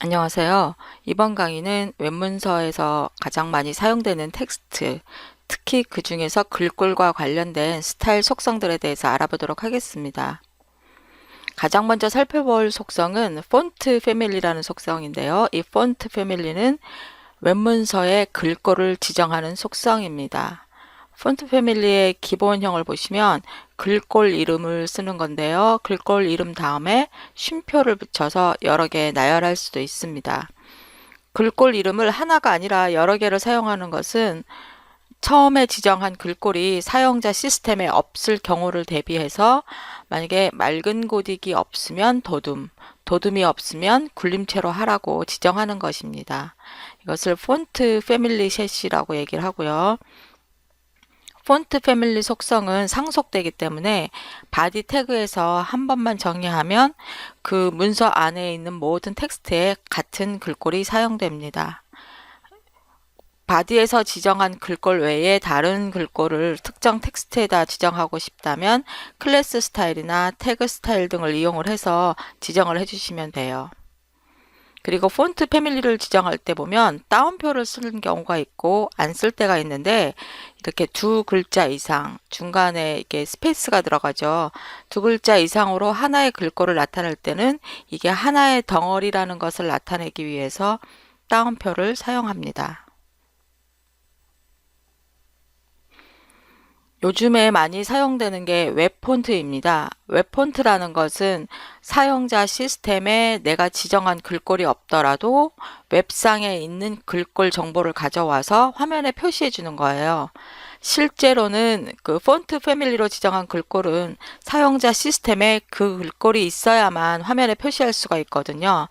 안녕하세요. 이번 강의는 웹문서에서 가장 많이 사용되는 텍스트, 특히 그 중에서 글꼴과 관련된 스타일 속성들에 대해서 알아보도록 하겠습니다. 가장 먼저 살펴볼 속성은 폰트 패밀리라는 속성인데요. 이 폰트 패밀리는 웹문서의 글꼴을 지정하는 속성입니다. 폰트 패밀리의 기본형을 보시면 글꼴 이름을 쓰는 건데요. 글꼴 이름 다음에 쉼표를 붙여서 여러 개 나열할 수도 있습니다. 글꼴 이름을 하나가 아니라 여러 개를 사용하는 것은 처음에 지정한 글꼴이 사용자 시스템에 없을 경우를 대비해서 만약에 맑은 고딕이 없으면 도둠, 도둠이 없으면 굴림체로 하라고 지정하는 것입니다. 이것을 폰트 패밀리 셋이라고 얘기를 하고요. 폰트 패밀리 속성은 상속되기 때문에 바디 태그에서 한 번만 정의하면 그 문서 안에 있는 모든 텍스트에 같은 글꼴이 사용됩니다. 바디에서 지정한 글꼴 외에 다른 글꼴을 특정 텍스트에다 지정하고 싶다면 클래스 스타일이나 태그 스타일 등을 이용을 해서 지정을 해주시면 돼요. 그리고 폰트 패밀리를 지정할 때 보면 따옴표를 쓰는 경우가 있고 안 쓸 때가 있는데 이렇게 두 글자 이상 중간에 이렇게 스페이스가 들어가죠. 두 글자 이상으로 하나의 글꼴을 나타낼 때는 이게 하나의 덩어리라는 것을 나타내기 위해서 따옴표를 사용합니다. 요즘에 많이 사용되는 게 웹폰트입니다. 웹폰트라는 것은 사용자 시스템에 내가 지정한 글꼴이 없더라도 웹상에 있는 글꼴 정보를 가져와서 화면에 표시해 주는 거예요. 실제로는 그 폰트 패밀리로 지정한 글꼴은 사용자 시스템에 그 글꼴이 있어야만 화면에 표시할 수가 있거든요.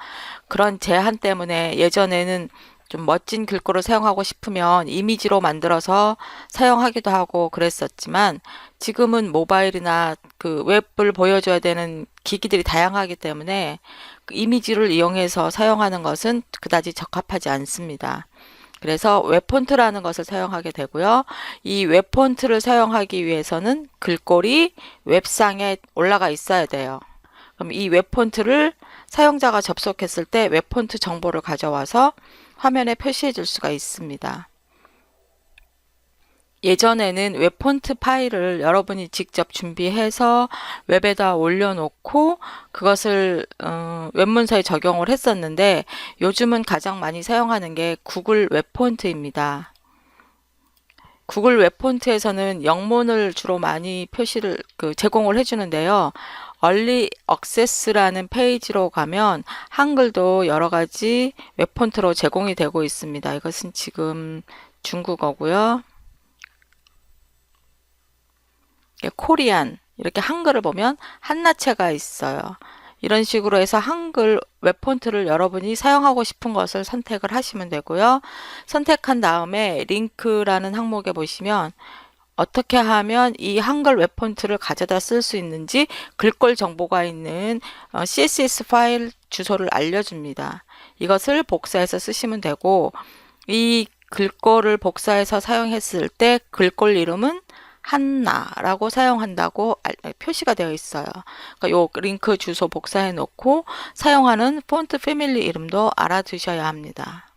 그런 제한 때문에 예전에는 좀 멋진 글꼴을 사용하고 싶으면 이미지로 만들어서 사용하기도 하고 그랬었지만 지금은 모바일이나 그 웹을 보여줘야 되는 기기들이 다양하기 때문에 그 이미지를 이용해서 사용하는 것은 그다지 적합하지 않습니다. 그래서 웹폰트라는 것을 사용하게 되고요. 이 웹폰트를 사용하기 위해서는 글꼴이 웹상에 올라가 있어야 돼요. 그럼 이 웹폰트를 사용자가 접속했을 때 웹폰트 정보를 가져와서 화면에 표시해 줄 수가 있습니다. 예전에는 웹폰트 파일을 여러분이 직접 준비해서 웹에다 올려놓고 그것을 웹문서에 적용을 했었는데 요즘은 가장 많이 사용하는 게 구글 웹폰트입니다. 구글 웹폰트에서는 영문을 주로 많이 표시를 제공을 해주는데요. 얼리 액세스라는 페이지로 가면 한글도 여러 가지 웹폰트로 제공이 되고 있습니다. 이것은 지금 중국어고요. 코리안 이렇게 한글을 보면 한나체가 있어요. 이런 식으로 해서 한글 웹폰트를 여러분이 사용하고 싶은 것을 선택을 하시면 되고요. 선택한 다음에 링크라는 항목에 보시면 어떻게 하면 이 한글 웹폰트를 가져다 쓸 수 있는지 글꼴 정보가 있는 CSS 파일 주소를 알려줍니다. 이것을 복사해서 쓰시면 되고 이 글꼴을 복사해서 사용했을 때 글꼴 이름은 한나라고 사용한다고 표시가 되어 있어요. 그러니까 요 링크 주소 복사해 놓고 사용하는 폰트 패밀리 이름도 알아두셔야 합니다.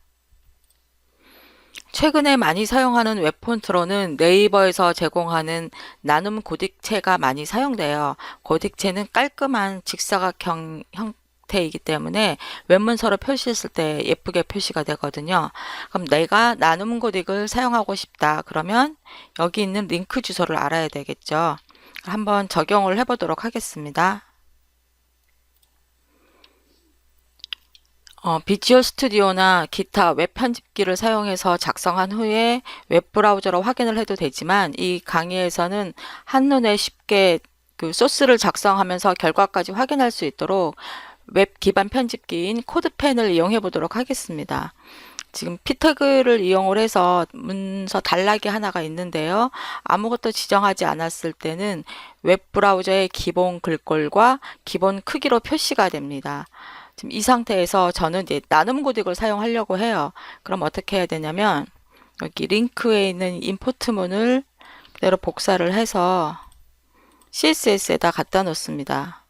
최근에 많이 사용하는 웹폰트로는 네이버에서 제공하는 나눔 고딕체가 많이 사용돼요. 고딕체는 깔끔한 직사각형 형태이기 때문에 웹문서로 표시했을 때 예쁘게 표시가 되거든요. 그럼 내가 나눔 고딕을 사용하고 싶다. 그러면 여기 있는 링크 주소를 알아야 되겠죠. 한번 적용을 해보도록 하겠습니다. 비주얼 스튜디오나 기타 웹 편집기를 사용해서 작성한 후에 웹 브라우저로 확인을 해도 되지만 이 강의에서는 한눈에 쉽게 그 소스를 작성하면서 결과까지 확인할 수 있도록 웹 기반 편집기인 코드펜을 이용해 보도록 하겠습니다. 지금 피터그를 이용을 해서 문서 단락이 하나가 있는데요. 아무것도 지정하지 않았을 때는 웹 브라우저의 기본 글꼴과 기본 크기로 표시가 됩니다. 지금 이 상태에서 저는 이제 나눔 고딕을 사용하려고 해요. 그럼 어떻게 해야 되냐면 여기 링크에 있는 임포트문을 그대로 복사를 해서 CSS에다 갖다 놓습니다.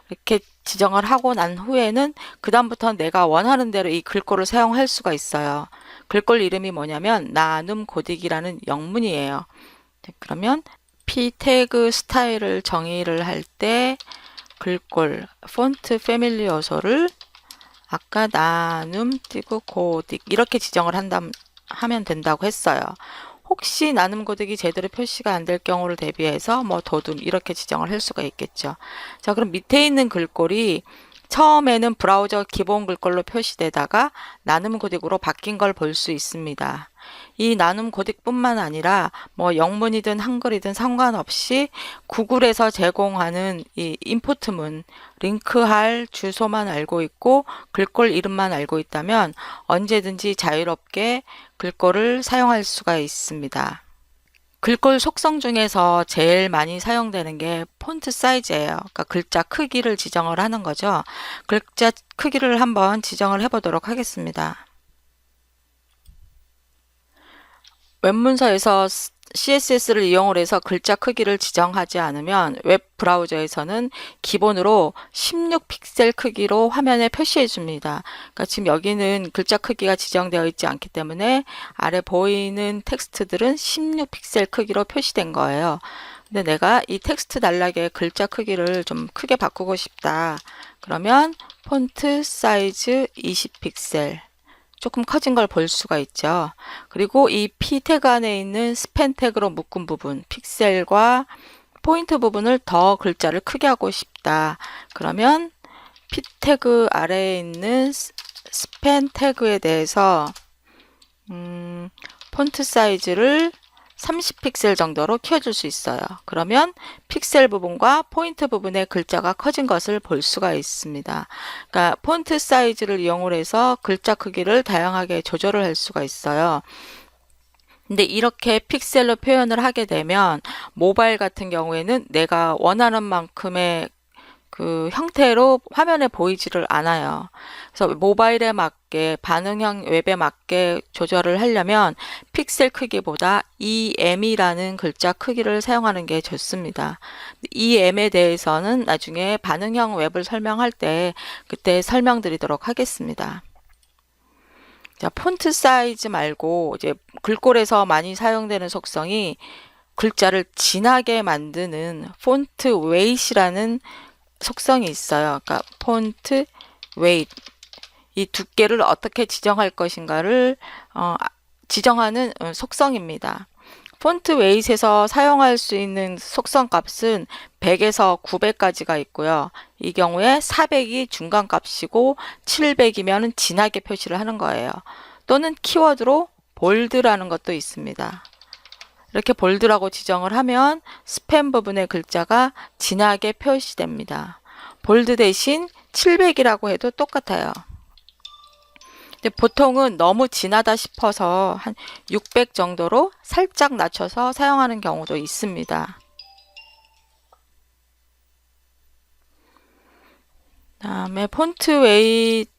이렇게 지정을 하고 난 후에는 그 다음부터 내가 원하는 대로 이 글꼴을 사용할 수가 있어요. 글꼴 이름이 뭐냐면 나눔 고딕이라는 영문이에요. 그러면 p 태그 스타일을 정의를 할 때 글꼴 폰트 패밀리 요소를 아까 나눔 띄고 고딕 이렇게 지정을 하면 된다고 했어요. 혹시 나눔 고딕이 제대로 표시가 안 될 경우를 대비해서 뭐 도둠 이렇게 지정을 할 수가 있겠죠. 자, 그럼 밑에 있는 글꼴이 처음에는 브라우저 기본 글꼴로 표시되다가 나눔 고딕으로 바뀐 걸 볼 수 있습니다. 이 나눔 고딕뿐만 아니라 뭐 영문이든 한글이든 상관없이 구글에서 제공하는 이 임포트문, 링크할 주소만 알고 있고 글꼴 이름만 알고 있다면 언제든지 자유롭게 글꼴을 사용할 수가 있습니다. 글꼴 속성 중에서 제일 많이 사용되는 게 폰트 사이즈예요. 그러니까 글자 크기를 지정을 하는 거죠. 글자 크기를 한번 지정을 해보도록 하겠습니다. 웹문서에서 CSS를 이용을 해서 글자 크기를 지정하지 않으면 웹 브라우저에서는 기본으로 16픽셀 크기로 화면에 표시해 줍니다. 그러니까 지금 여기는 글자 크기가 지정되어 있지 않기 때문에 아래 보이는 텍스트들은 16픽셀 크기로 표시된 거예요. 근데 내가 이 텍스트 단락의 글자 크기를 좀 크게 바꾸고 싶다. 그러면 폰트 사이즈 20픽셀 조금 커진 걸 볼 수가 있죠. 그리고 이 P 태그 안에 있는 스팬 태그로 묶은 부분, 픽셀과 포인트 부분을 더 글자를 크게 하고 싶다. 그러면 P 태그 아래에 있는 스팬 태그에 대해서 폰트 사이즈를 30픽셀 정도로 키워줄 수 있어요. 그러면 픽셀 부분과 포인트 부분의 글자가 커진 것을 볼 수가 있습니다. 그러니까 폰트 사이즈를 이용을 해서 글자 크기를 다양하게 조절을 할 수가 있어요. 근데 이렇게 픽셀로 표현을 하게 되면 모바일 같은 경우에는 내가 원하는 만큼의 그 형태로 화면에 보이지를 않아요. 그래서 모바일에 맞게 반응형 웹에 맞게 조절을 하려면 픽셀 크기보다 EM이라는 글자 크기를 사용하는 게 좋습니다. EM에 대해서는 나중에 반응형 웹을 설명할 때 그때 설명드리도록 하겠습니다. 자, 폰트 사이즈 말고 이제 글꼴에서 많이 사용되는 속성이 글자를 진하게 만드는 폰트 웨이트라는 속성이 있어요. 그러니까 폰트 웨이트 이 두께를 어떻게 지정할 것인가를 지정하는 속성입니다. 폰트 웨이트에서 사용할 수 있는 속성 값은 100에서 900까지가 있고요. 이 경우에 400이 중간 값이고 700이면 진하게 표시를 하는 거예요. 또는 키워드로 볼드라는 것도 있습니다. 이렇게 볼드라고 지정을 하면 스팸 부분의 글자가 진하게 표시됩니다. 볼드 대신 700이라고 해도 똑같아요. 근데 보통은 너무 진하다 싶어서 한 600 정도로 살짝 낮춰서 사용하는 경우도 있습니다. 다음에 폰트 웨이트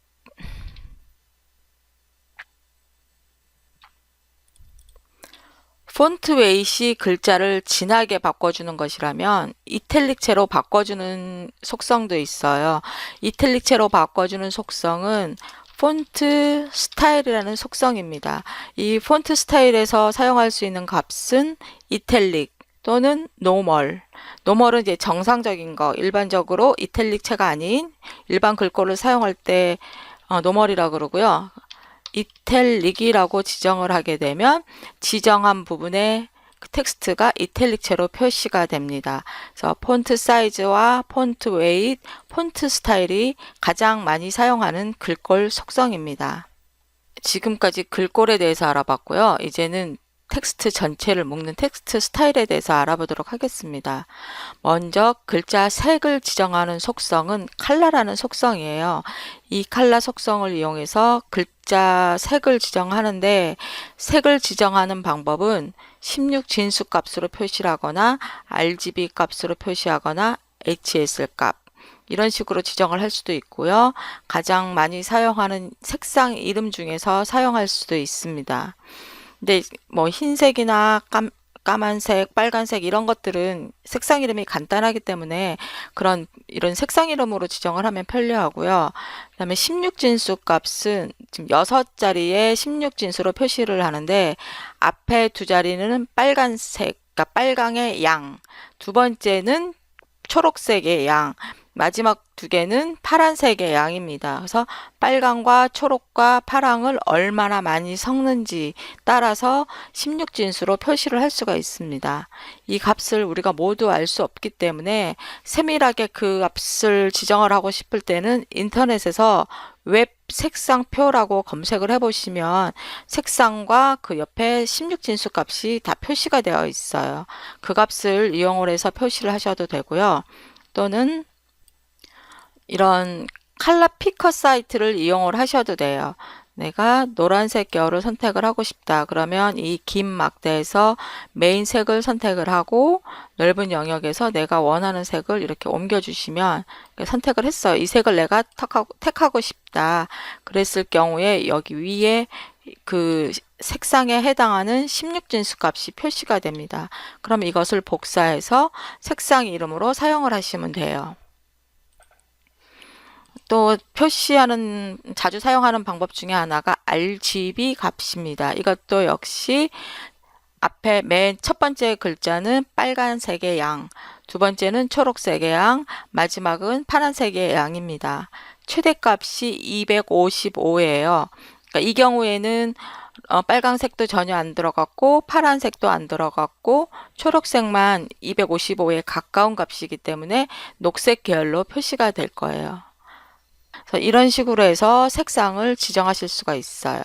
폰트 웨이트이 글자를 진하게 바꿔주는 것이라면 이탈릭체로 바꿔주는 속성도 있어요. 이탈릭체로 바꿔주는 속성은 폰트 스타일이라는 속성입니다. 이 폰트 스타일에서 사용할 수 있는 값은 이탈릭 또는 노멀. 노멀은 이제 정상적인 거, 일반적으로 이탈릭체가 아닌 일반 글꼴을 사용할 때 노멀이라고 그러고요. 이탈릭이라고 지정을 하게 되면 지정한 부분의 텍스트가 이탈릭체로 표시가 됩니다. 그래서 폰트 사이즈와 폰트 웨이트, 폰트 스타일이 가장 많이 사용하는 글꼴 속성입니다. 지금까지 글꼴에 대해서 알아봤고요. 이제는 텍스트 전체를 묶는 텍스트 스타일에 대해서 알아보도록 하겠습니다. 먼저 글자 색을 지정하는 속성은 컬러라는 속성이에요. 이 컬러 속성을 이용해서 글자 색을 지정하는데 색을 지정하는 방법은 16 진수 값으로 표시를 하거나 RGB 값으로 표시하거나 HSL 값 이런 식으로 지정을 할 수도 있고요. 가장 많이 사용하는 색상 이름 중에서 사용할 수도 있습니다. 근데 뭐 흰색이나 까만색, 빨간색 이런 것들은 색상 이름이 간단하기 때문에 이런 색상 이름으로 지정을 하면 편리하고요. 그다음에 16진수 값은 지금 6자리에 16진수로 표시를 하는데 앞에 두 자리는 빨간색, 그러니까 빨강의 양, 두 번째는 초록색의 양, 마지막 두 개는 파란색의 양입니다. 그래서 빨강과 초록과 파랑을 얼마나 많이 섞는지 따라서 16진수로 표시를 할 수가 있습니다. 이 값을 우리가 모두 알 수 없기 때문에 세밀하게 그 값을 지정을 하고 싶을 때는 인터넷에서 웹 색상표라고 검색을 해보시면 색상과 그 옆에 16진수 값이 다 표시가 되어 있어요. 그 값을 이용을 해서 표시를 하셔도 되고요. 또는 이런 컬러 피커 사이트를 이용을 하셔도 돼요. 내가 노란색 계열을 선택을 하고 싶다. 그러면 이 긴 막대에서 메인 색을 선택을 하고 넓은 영역에서 내가 원하는 색을 이렇게 옮겨주시면 선택을 했어요. 이 색을 내가 택하고 싶다. 그랬을 경우에 여기 위에 그 색상에 해당하는 16진수 값이 표시가 됩니다. 그럼 이것을 복사해서 색상 이름으로 사용을 하시면 돼요. 또 자주 사용하는 방법 중에 하나가 RGB 값입니다. 이것도 역시 앞에 맨 첫 번째 글자는 빨간색의 양, 두 번째는 초록색의 양, 마지막은 파란색의 양입니다. 최대값이 255예요. 그러니까 이 경우에는 빨간색도 전혀 안 들어갔고 파란색도 안 들어갔고 초록색만 255에 가까운 값이기 때문에 녹색 계열로 표시가 될 거예요. 그래서 이런 식으로 해서 색상을 지정하실 수가 있어요.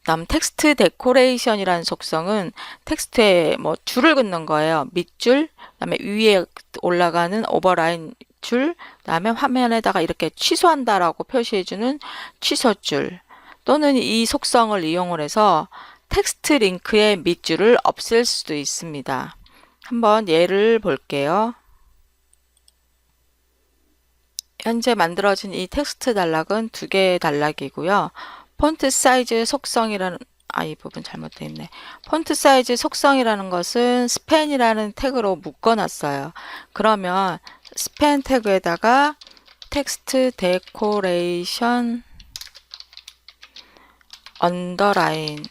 다음 텍스트 데코레이션이라는 속성은 텍스트에 뭐 줄을 긋는 거예요. 밑줄, 그다음에 위에 올라가는 오버라인 줄, 그다음에 화면에다가 이렇게 취소한다라고 표시해주는 취소줄, 또는 이 속성을 이용을 해서 텍스트 링크의 밑줄을 없앨 수도 있습니다. 한번 예를 볼게요. 현재 만들어진 이 텍스트 단락은 두 개의 단락이고요. 폰트 사이즈 속성이라는 이 부분 잘못되어 있네. 폰트 사이즈 속성이라는 것은 스팬이라는 태그로 묶어놨어요. 그러면 스팬 태그에다가 텍스트 데코레이션 언더라인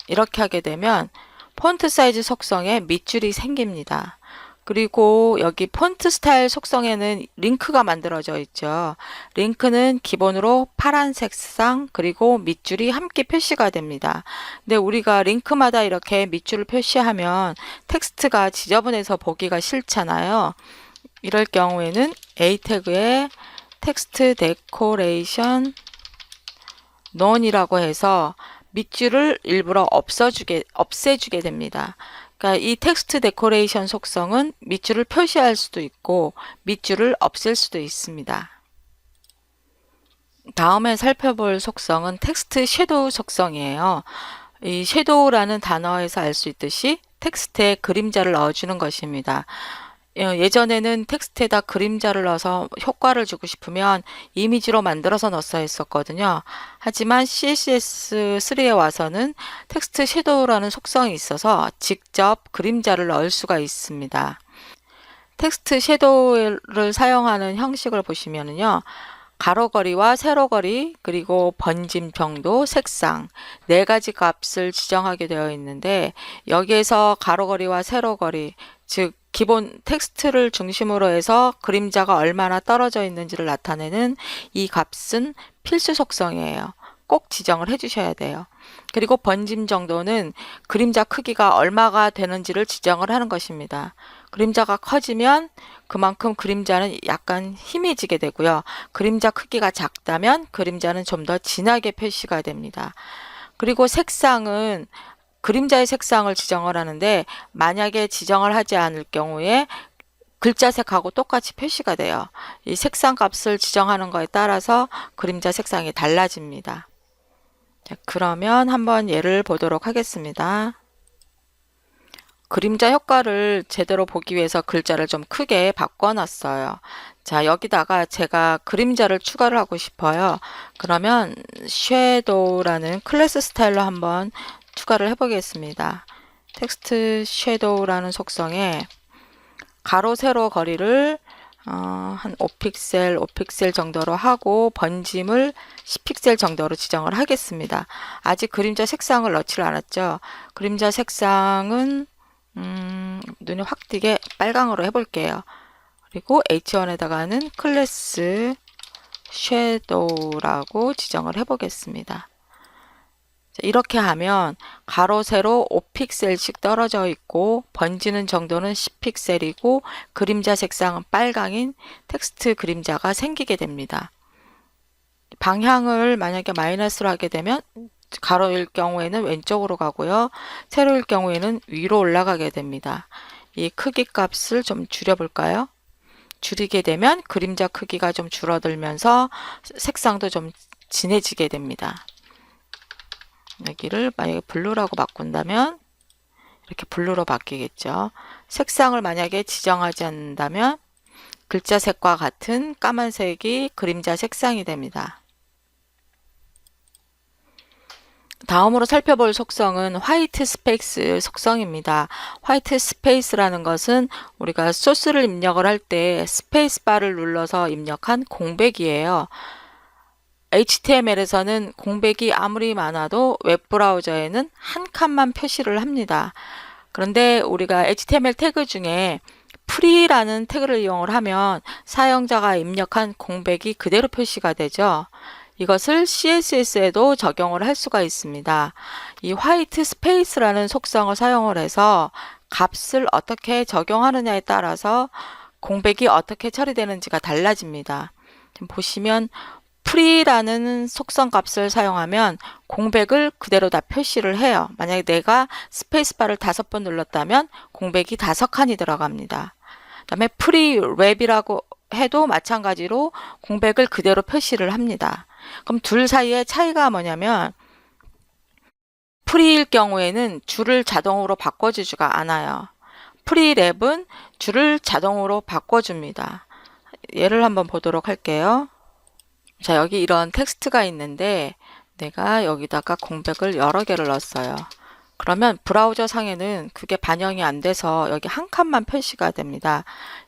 이렇게 하게 되면 폰트 사이즈 속성에 밑줄이 생깁니다. 그리고 여기 폰트 스타일 속성에는 링크가 만들어져 있죠. 링크는 기본으로 파란 색상 그리고 밑줄이 함께 표시가 됩니다. 근데 우리가 링크마다 이렇게 밑줄을 표시하면 텍스트가 지저분해서 보기가 싫잖아요. 이럴 경우에는 A 태그에 텍스트 데코레이션 none이라고 해서 밑줄을 일부러 없애주게 됩니다. 그러니까 이 텍스트 데코레이션 속성은 밑줄을 표시할 수도 있고 밑줄을 없앨 수도 있습니다. 다음에 살펴볼 속성은 텍스트 섀도우 속성이에요. 이 섀도우라는 단어에서 알 수 있듯이 텍스트에 그림자를 넣어주는 것입니다. 예전에는 텍스트에다 그림자를 넣어서 효과를 주고 싶으면 이미지로 만들어서 넣었어야 했었거든요. 하지만 CSS3에 와서는 텍스트 섀도우라는 속성이 있어서 직접 그림자를 넣을 수가 있습니다. 텍스트 섀도우를 사용하는 형식을 보시면요. 가로거리와 세로거리 그리고 번짐 정도, 색상 네 가지 값을 지정하게 되어 있는데 여기에서 가로거리와 세로거리 즉 기본 텍스트를 중심으로 해서 그림자가 얼마나 떨어져 있는지를 나타내는 이 값은 필수 속성이에요. 꼭 지정을 해주셔야 돼요. 그리고 번짐 정도는 그림자 크기가 얼마가 되는지를 지정을 하는 것입니다. 그림자가 커지면 그만큼 그림자는 약간 희미해지게 되고요. 그림자 크기가 작다면 그림자는 좀 더 진하게 표시가 됩니다. 그리고 색상은 그림자의 색상을 지정을 하는데 만약에 지정을 하지 않을 경우에 글자색하고 똑같이 표시가 돼요. 이 색상 값을 지정하는 거에 따라서 그림자 색상이 달라집니다. 자, 그러면 한번 예를 보도록 하겠습니다. 그림자 효과를 제대로 보기 위해서 글자를 좀 크게 바꿔놨어요. 자, 여기다가 제가 그림자를 추가를 하고 싶어요. 그러면 섀도우라는 클래스 스타일로 한번 추가를 해보겠습니다. 텍스트 섀도우라는 속성에 가로 세로 거리를 한 5픽셀, 5픽셀 정도로 하고 번짐을 10픽셀 정도로 지정을 하겠습니다. 아직 그림자 색상을 넣지를 않았죠. 그림자 색상은 눈이 확 띄게 빨강으로 해볼게요. 그리고 H1에다가는 클래스 섀도우라고 지정을 해보겠습니다. 이렇게 하면 가로 세로 5픽셀씩 떨어져 있고 번지는 정도는 10픽셀이고 그림자 색상은 빨강인 텍스트 그림자가 생기게 됩니다. 방향을 만약에 마이너스로 하게 되면 가로일 경우에는 왼쪽으로 가고요. 세로일 경우에는 위로 올라가게 됩니다. 이 크기 값을 좀 줄여볼까요? 줄이게 되면 그림자 크기가 좀 줄어들면서 색상도 좀 진해지게 됩니다. 여기를 만약에 블루라고 바꾼다면 이렇게 블루로 바뀌겠죠. 색상을 만약에 지정하지 않는다면 글자 색과 같은 까만색이 그림자 색상이 됩니다. 다음으로 살펴볼 속성은 화이트 스페이스 속성입니다. 화이트 스페이스라는 것은 우리가 소스를 입력을 할 때 스페이스바를 눌러서 입력한 공백이에요. HTML에서는 공백이 아무리 많아도 웹브라우저에는 한 칸만 표시를 합니다. 그런데 우리가 HTML 태그 중에 프리라는 태그를 이용을 하면 사용자가 입력한 공백이 그대로 표시가 되죠. 이것을 CSS에도 적용을 할 수가 있습니다. 이 화이트 스페이스라는 속성을 사용을 해서 값을 어떻게 적용하느냐에 따라서 공백이 어떻게 처리되는지가 달라집니다. 지금 보시면 프리라는 속성 값을 사용하면 공백을 그대로 다 표시를 해요. 만약에 내가 스페이스바를 5번 눌렀다면 공백이 5칸이 들어갑니다. 그 다음에 프리 랩이라고 해도 마찬가지로 공백을 그대로 표시를 합니다. 그럼 둘 사이의 차이가 뭐냐면 프리일 경우에는 줄을 자동으로 바꿔주지가 않아요. 프리랩은 줄을 자동으로 바꿔줍니다. 예를 한번 보도록 할게요. 자, 여기 이런 텍스트가 있는데 내가 여기다가 공백을 여러 개를 넣었어요. 그러면 브라우저 상에는 그게 반영이 안 돼서 여기 한 칸만 표시가 됩니다.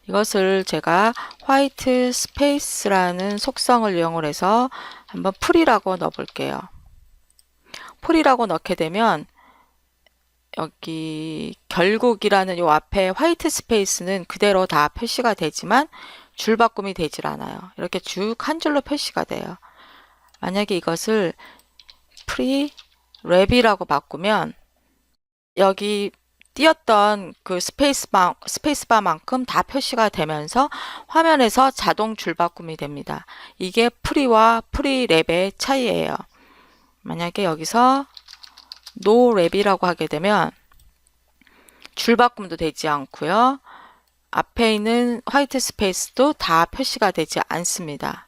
이것을 제가 화이트 스페이스라는 속성을 이용을 해서 한번 풀이라고 넣어 볼게요. 풀이라고 넣게 되면 여기 결국이라는 요 앞에 화이트 스페이스는 그대로 다 표시가 되지만 줄바꿈이 되질 않아요. 이렇게 쭉 한 줄로 표시가 돼요. 만약에 이것을 프리 랩이라고 바꾸면 여기 띄었던 그 스페이스바만큼 다 표시가 되면서 화면에서 자동 줄바꿈이 됩니다. 이게 프리와 프리랩의 차이예요. 만약에 여기서 노랩이라고 하게 되면 줄바꿈도 되지 않고요. 앞에 있는 화이트 스페이스도 다 표시가 되지 않습니다.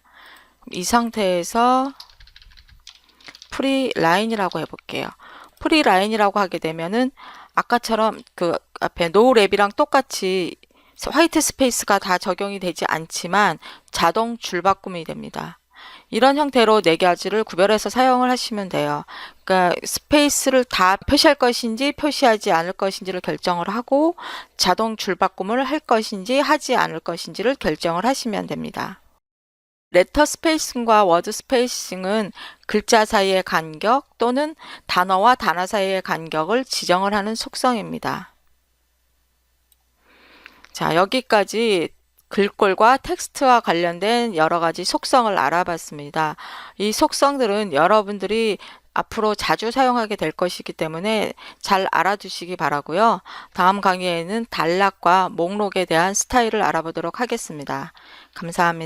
이 상태에서 프리 라인이라고 해볼게요. 프리 라인이라고 하게 되면은 아까처럼 그 앞에 노랩이랑 똑같이 화이트 스페이스가 다 적용이 되지 않지만 자동 줄바꿈이 됩니다. 이런 형태로 4가지를 구별해서 사용을 하시면 돼요. 그러니까 스페이스를 다 표시할 것인지 표시하지 않을 것인지를 결정을 하고 자동 줄바꿈을 할 것인지 하지 않을 것인지를 결정을 하시면 됩니다. 레터 스페이싱과 워드 스페이싱은 글자 사이의 간격 또는 단어와 단어 사이의 간격을 지정을 하는 속성입니다. 자, 여기까지 글꼴과 텍스트와 관련된 여러 가지 속성을 알아봤습니다. 이 속성들은 여러분들이 앞으로 자주 사용하게 될 것이기 때문에 잘 알아두시기 바라고요. 다음 강의에는 단락과 목록에 대한 스타일을 알아보도록 하겠습니다. 감사합니다.